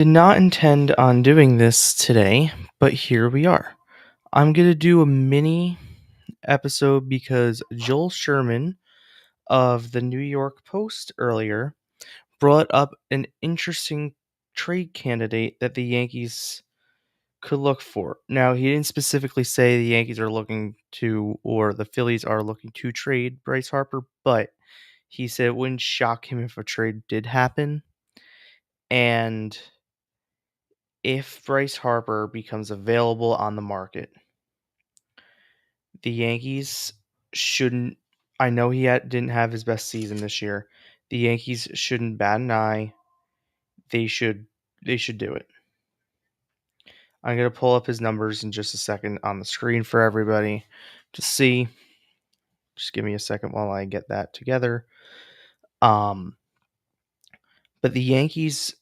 Did not intend on doing this today, but here we are. I'm going to do a mini episode because Joel Sherman of the New York Post earlier brought up an interesting trade candidate that the Yankees could look for. Now, he didn't specifically say the Yankees are looking to or the Phillies are looking to trade Bryce Harper, but he said it wouldn't shock him if a trade did happen. And if Bryce Harper becomes available on the market, the Yankees shouldn't. I know didn't have his best season this year. The Yankees shouldn't bat an eye. They should. They should do it. I'm gonna pull up his numbers in just a second on the screen for everybody to see. Just give me a second while I get that together. Um, but the Yankees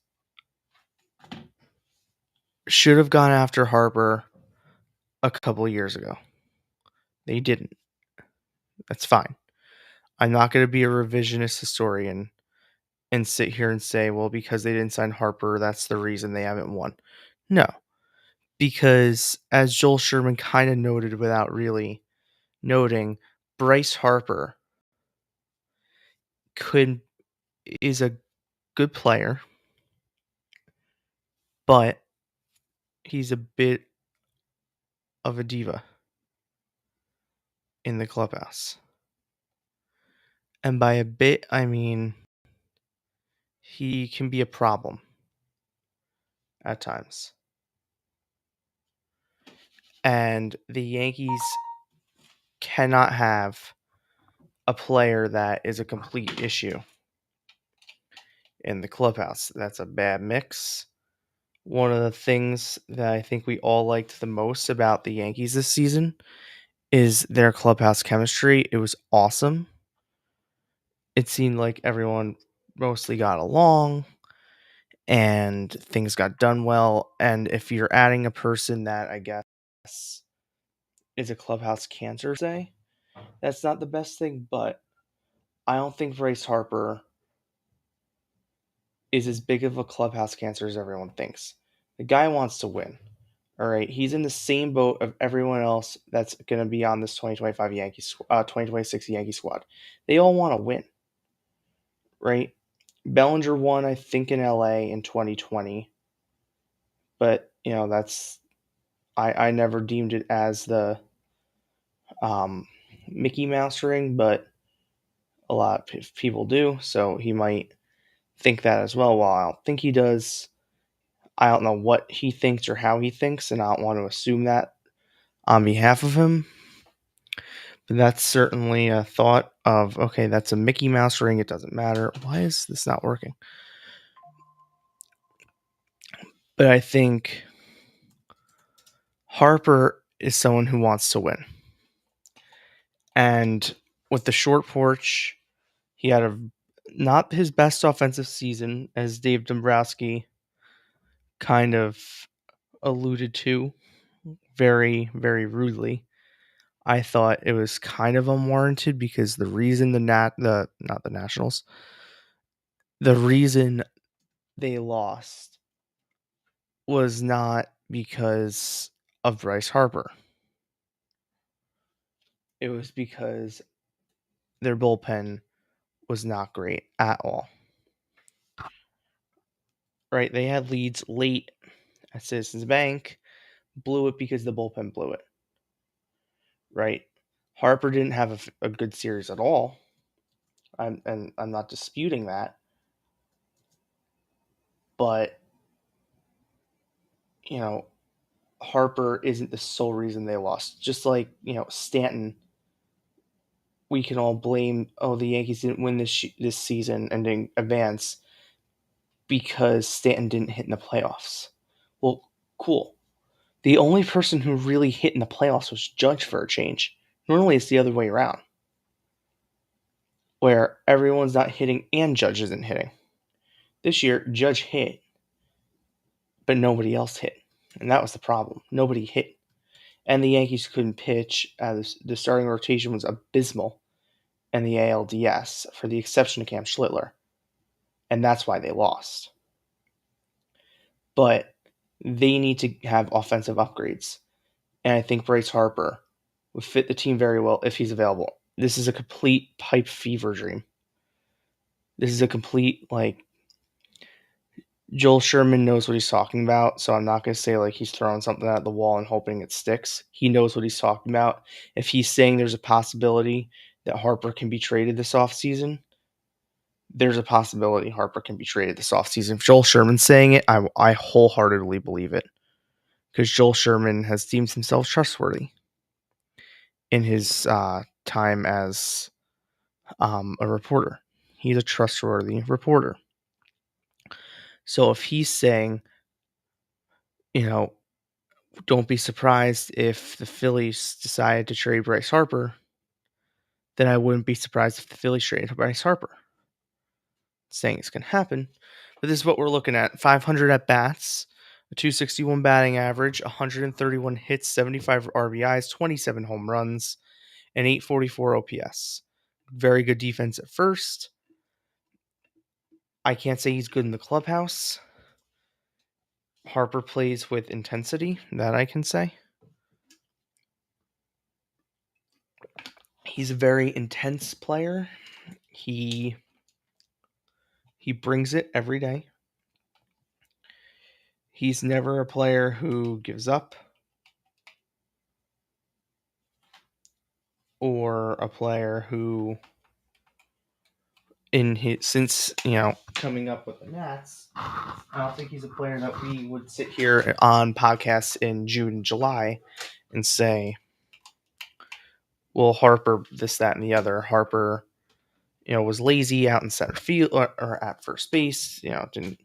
should have gone after Harper a couple of years ago. They didn't. That's fine. I'm not going to be a revisionist historian and sit here and say, well, because they didn't sign Harper, that's the reason they haven't won. No, because as Joel Sherman kind of noted without really noting, Bryce Harper could is a good player, but he's a bit of a diva in the clubhouse. And by a bit, I mean he can be a problem at times. And the Yankees cannot have a player that is a complete issue in the clubhouse. That's a bad mix. One of the things that I think we all liked the most about the Yankees this season is their clubhouse chemistry. It was awesome. It seemed like everyone mostly got along and things got done well. And if you're adding a person that I guess is a clubhouse cancer, say, that's not the best thing, but I don't think Bryce Harper is as big of a clubhouse cancer as everyone thinks. The guy wants to win. All right, he's in the same boat of everyone else that's going to be on this 2026 Yankee squad. They all want to win, right? Bellinger won, I think, in LA in 2020, but that's I never deemed it as the Mickey Mouse ring, but a lot of people do, so he might think that as well. While I don't think he does, I don't know what he thinks or how he thinks, and I don't want to assume that on behalf of him. But that's certainly a thought of, okay, that's a Mickey Mouse ring. It doesn't matter. Why is this not working? But I think Harper is someone who wants to win. And with the short porch, he had not his best offensive season, as Dave Dombrowski kind of alluded to very, very rudely. I thought it was kind of unwarranted because the reason not the Nationals, the reason they lost was not because of Bryce Harper. It was because their bullpen was not great at all. Right? They had leads late at Citizens Bank, blew it because the bullpen blew it. Right? Harper didn't have a good series at all. I'm not disputing that. But, Harper isn't the sole reason they lost. Just like, Stanton, we can all blame, the Yankees didn't win this season and didn't advance because Stanton didn't hit in the playoffs. Well, cool. The only person who really hit in the playoffs was Judge for a change. Normally it's the other way around, where everyone's not hitting and Judge isn't hitting. This year, Judge hit, but nobody else hit. And that was the problem. Nobody hit. And the Yankees couldn't pitch, as the starting rotation was abysmal in the ALDS, for the exception of Cam Schlittler. And that's why they lost. but they need to have offensive upgrades. And I think Bryce Harper would fit the team very well if he's available. This is a complete pipe fever dream. This is a complete, like, Joel Sherman knows what he's talking about, so I'm not going to say like he's throwing something at the wall and hoping it sticks. He knows what he's talking about. If he's saying there's a possibility that Harper can be traded this offseason, there's a possibility Harper can be traded this offseason. If Joel Sherman's saying it, I wholeheartedly believe it, because Joel Sherman has deemed himself trustworthy in his time as a reporter. He's a trustworthy reporter. So if he's saying, you know, don't be surprised if the Phillies decided to trade Bryce Harper, then I wouldn't be surprised if the Phillies traded Bryce Harper. Saying it's going to happen, but this is what we're looking at: 500 at bats, a 261 batting average, 131 hits, 75 RBIs, 27 home runs, and 844 OPS. Very good defense at first. I can't say he's good in the clubhouse. Harper plays with intensity, that I can say. He's a very intense player. He brings it every day. He's never a player who gives up or a player who, since coming up with the Nats, I don't think he's a player that we would sit here on podcasts in June and July and say, well, Harper, this, that, and the other. Harper, was lazy out in center field or at first base, didn't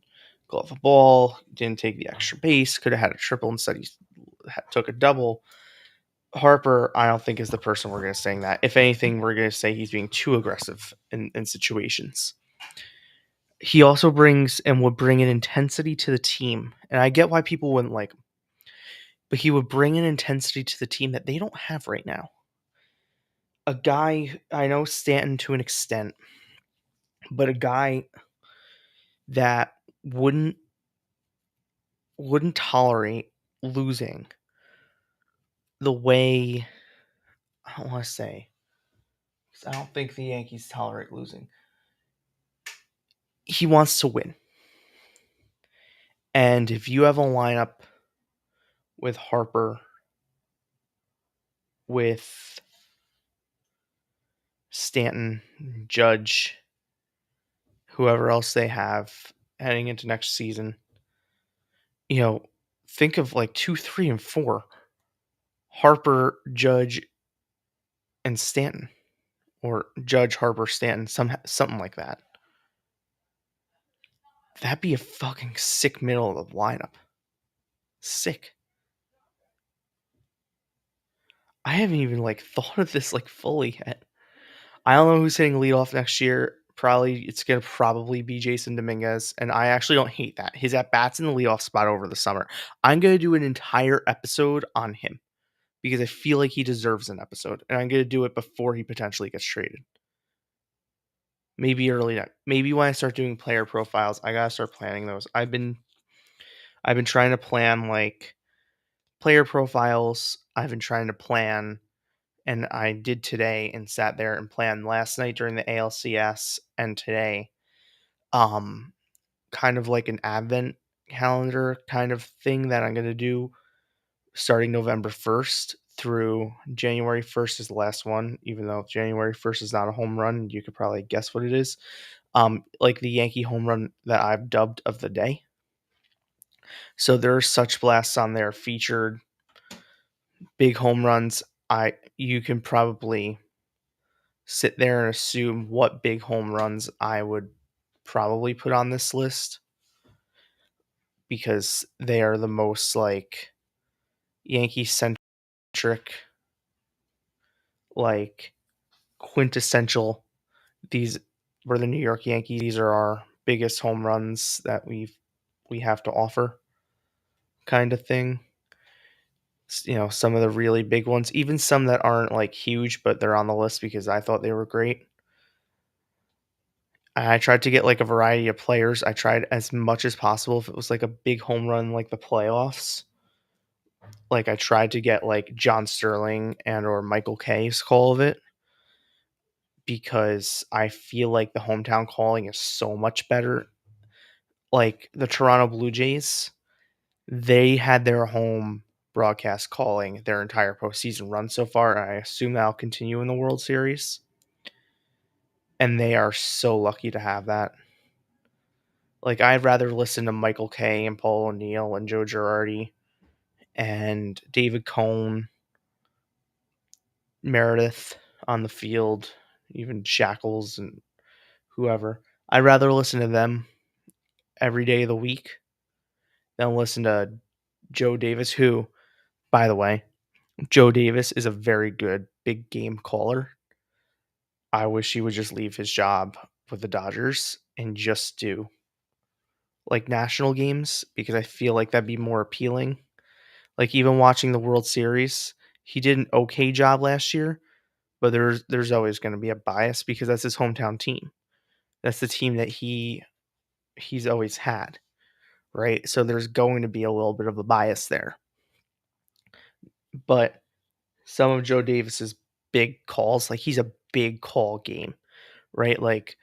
glove a ball, didn't take the extra base, could have had a triple, instead he took a double. Harper, I don't think, is the person we're going to saying that. If anything, we're going to say he's being too aggressive in situations. He also brings and would bring an intensity to the team. And I get why people wouldn't like him. But he would bring an intensity to the team that they don't have right now. A guy, I know Stanton to an extent, but a guy that wouldn't tolerate losing the way, I don't want to say, because I don't think the Yankees tolerate losing. He wants to win. And if you have a lineup with Harper, with Stanton, Judge, whoever else they have heading into next season, think of like 2, 3, and 4. Harper, Judge, and Stanton. Or Judge, Harper, Stanton, something like that. That'd be a fucking sick middle of the lineup. Sick. I haven't even thought of this fully yet. I don't know who's hitting leadoff next year. It's gonna be Jason Dominguez, and I actually don't hate that. His at bats in the leadoff spot over the summer. I'm gonna do an entire episode on him because I feel like he deserves an episode, and I'm gonna do it before he potentially gets traded. Maybe early next. Maybe when I start doing player profiles, I gotta start planning those. I've been trying to plan player profiles. I've been trying to plan. And I did today and sat there and planned last night during the ALCS and today, kind of like an advent calendar kind of thing that I'm going to do starting November 1st through January 1st is the last one, even though January 1st is not a home run. You could probably guess what it is. Like the Yankee home run that I've dubbed of the day. So there are such blasts on there featured big home runs. You can probably sit there and assume what big home runs I would probably put on this list because they are the most Yankee centric, quintessential. These were the New York Yankees. These are our biggest home runs that we have to offer, kind of thing. Some of the really big ones, even some that aren't huge, but they're on the list because I thought they were great. I tried to get like a variety of players. I tried as much as possible if it was like a big home run like the playoffs. Like I tried to get like John Sterling and or Michael K's call of it because I feel like the hometown calling is so much better. Like the Toronto Blue Jays, they had their home broadcast calling their entire postseason run so far. And I assume that'll continue in the World Series. And they are so lucky to have that. Like I'd rather listen to Michael Kay and Paul O'Neill and Joe Girardi and David Cohn, Meredith on the field, even Shackles and whoever. I'd rather listen to them every day of the week than listen to Joe Davis, who, by the way, Joe Davis is a very good big game caller. I wish he would just leave his job with the Dodgers and just do like national games because I feel like that'd be more appealing. Like even watching the World Series, he did an okay job last year, but there's always going to be a bias because that's his hometown team. That's the team that he's always had, right? So there's going to be a little bit of a bias there. But some of Joe Davis's big calls, like he's a big call game, right? Like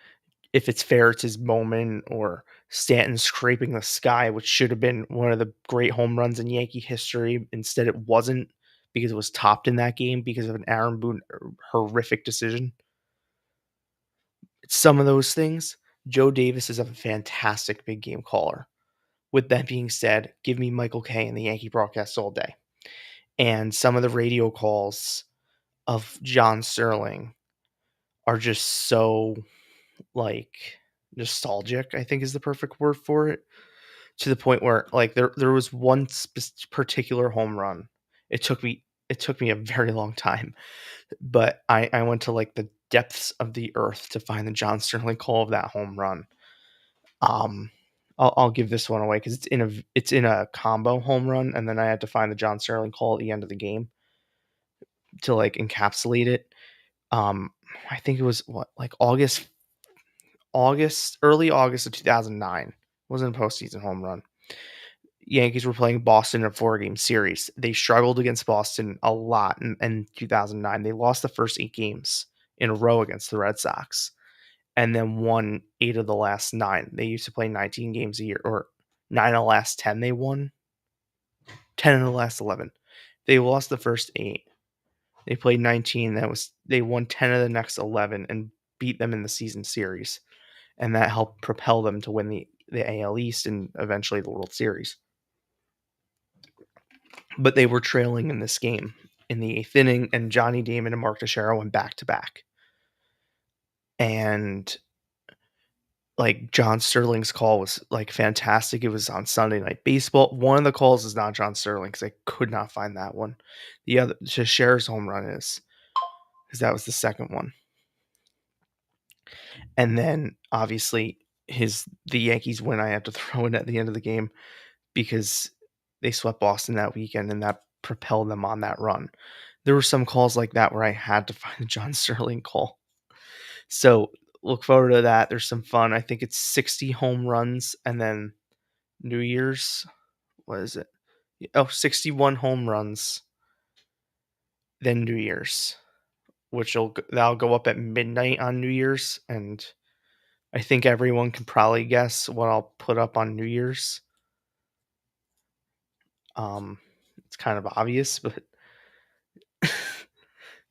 if it's fair, it's his moment, or Stanton scraping the sky, which should have been one of the great home runs in Yankee history. Instead, it wasn't because it was topped in that game because of an Aaron Boone horrific decision. Some of those things, Joe Davis is a fantastic big game caller. With that being said, give me Michael Kay and the Yankee broadcast all day. And some of the radio calls of John Sterling are just so like nostalgic, I think is the perfect word for it. To the point where like there was one particular home run. It took me a very long time, but I went to like the depths of the earth to find the John Sterling call of that home run. Um, I'll give this one away because it's in a combo home run, and then I had to find the John Sterling call at the end of the game to like encapsulate it. Um, I think it was what like early August of 2009. It wasn't a postseason home run. Yankees were playing Boston in a 4-game series. They struggled against Boston a lot in 2009. They lost the first 8 games in a row against the Red Sox and then won 8 of the last 9. They used to play 19 games a year, or 9 of the last 10 they won, 10 of the last 11. They lost the first 8. They played 19. They won 10 of the next 11 and beat them in the season series. And that helped propel them to win the AL East and eventually the World Series. But they were trailing in this game in the 8th inning, and Johnny Damon and Mark Teixeira went back to back. And like John Sterling's call was like fantastic. It was on Sunday Night Baseball. One of the calls is not John Sterling because I could not find that one. The other Teixeira's home run is because that was the second one. And then obviously the Yankees win. I have to throw in at the end of the game because they swept Boston that weekend and that propelled them on that run. There were some calls like that where I had to find the John Sterling call. So look forward to that. There's some fun. I think it's 60 home runs and then New Year's. What is it? Oh, 61 home runs, then New Year's, that'll go up at midnight on New Year's, and I think everyone can probably guess what I'll put up on New Year's. It's kind of obvious, but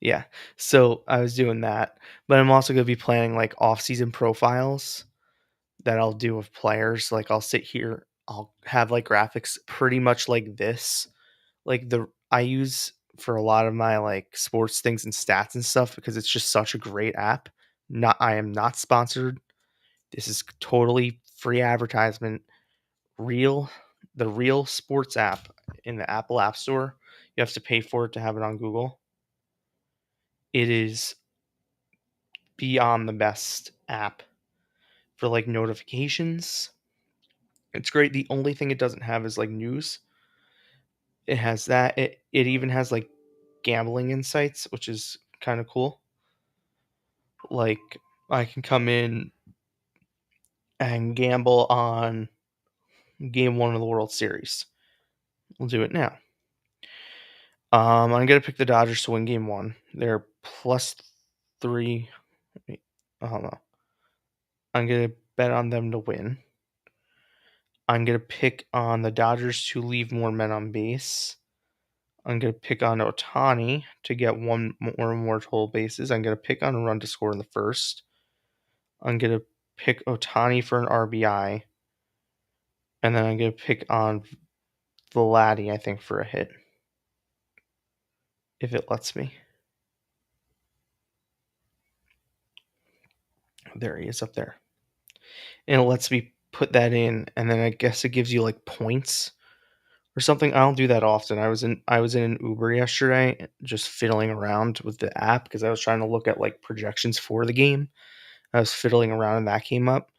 yeah. So I was doing that, but I'm also gonna be planning like off-season profiles that I'll do of players. Like I'll sit here, I'll have like graphics pretty much like this. Like I use for a lot of my like sports things and stats and stuff because it's just such a great app. I am not sponsored. This is totally free advertisement. The real sports app in the Apple App Store. You have to pay for it to have it on Google. It is beyond the best app for like notifications. It's great. The only thing it doesn't have is like news. It has that. It even has like gambling insights, which is kind of cool. Like I can come in and gamble on game 1 of the World Series. We'll do it now. I'm gonna pick the Dodgers to win game 1. They're +3. Wait, I don't know. I'm gonna bet on them to win. I'm gonna pick on the Dodgers to leave more men on base. I'm gonna pick on Ohtani to get one or more total bases. I'm gonna pick on a run to score in the first. I'm gonna pick Ohtani for an RBI, and then I'm gonna pick on Vladdy, I think, for a hit, if it lets me. There he is up there, and it lets me put that in, and then I guess it gives you like points or something. I don't do that often. I was in an Uber yesterday, just fiddling around with the app because I was trying to look at like projections for the game. I was fiddling around and that came up.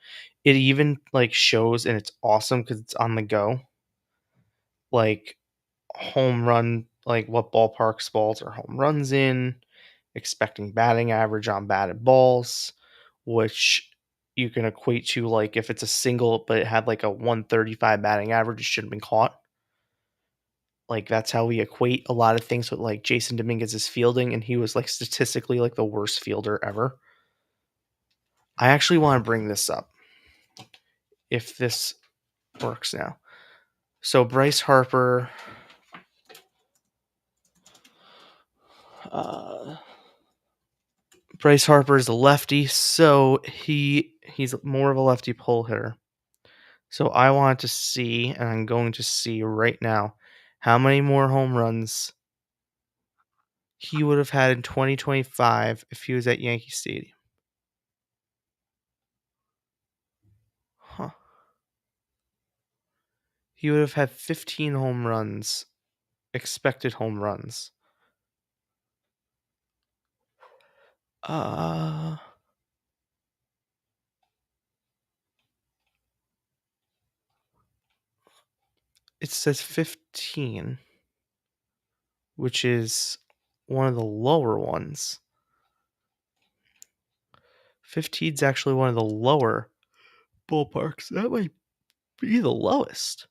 It even like shows, and it's awesome because it's on the go, like home run, like what ballparks balls are home runs in, expecting batting average on batted balls, which you can equate to like if it's a single but it had like a 135 batting average, it should have been caught. Like that's how we equate a lot of things with like Jason Dominguez's fielding, and he was like statistically like the worst fielder ever. I actually want to bring this up if this works now. So Bryce Harper, uh, Bryce Harper is a lefty, so he's more of a lefty pull hitter. So I want to see, and I'm going to see right now, how many more home runs he would have had in 2025 if he was at Yankee Stadium. Huh. He would have had 15 home runs, expected home runs. Uh, it says 15, which is one of the lower ones. 15 is actually one of the lower ballparks. That might be the lowest.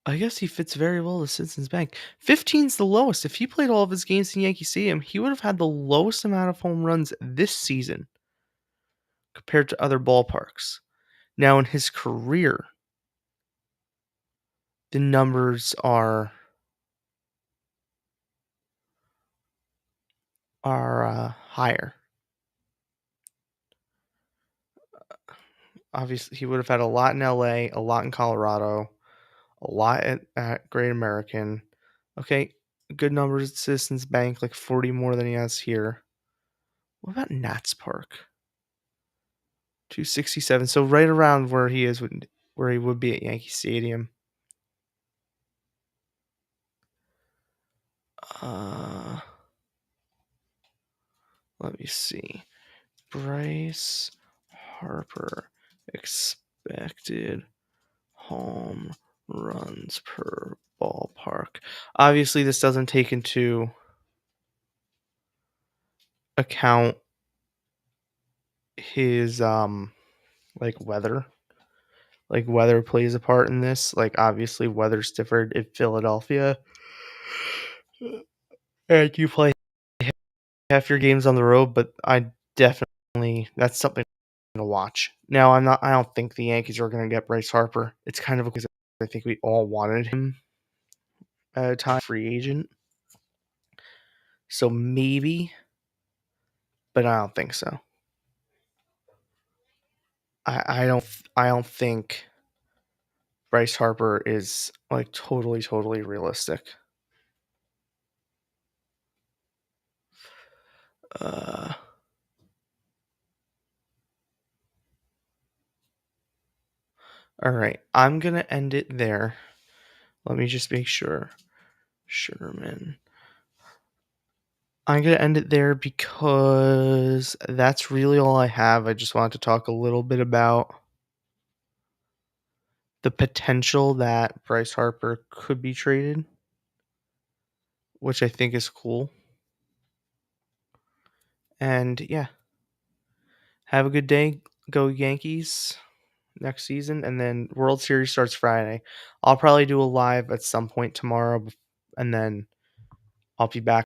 I guess he fits very well to Citizens Bank. 15's the lowest. If he played all of his games in Yankee Stadium, he would have had the lowest amount of home runs this season compared to other ballparks. Now, in his career, the numbers are higher. Obviously, he would have had a lot in LA, a lot in Colorado, a lot at Great American. Okay, good numbers at Citizens Bank, like 40 more than he has here. What about Nats Park? 267. So right around where he is, where he would be at Yankee Stadium. Uh, Let me see. Bryce Harper expected home runs per ballpark. Obviously, this doesn't take into account his like weather. Like weather plays a part in this. Like obviously weather's different in Philadelphia. And you play half your games on the road, but I definitely that's something to watch. Now I don't think the Yankees are gonna get Bryce Harper. It's kind of because I think we all wanted him at a time free agent. So maybe, but I don't think so. I don't think Bryce Harper is like totally realistic. Uh all right. I'm gonna end it there. Let me just make sure. Sherman. I'm gonna end it there because that's really all I have. I just wanted to talk a little bit about the potential that Bryce Harper could be traded, which I think is cool. And yeah, have a good day. Go Yankees next season. And then World Series starts Friday. I'll probably do a live at some point tomorrow. And then I'll be back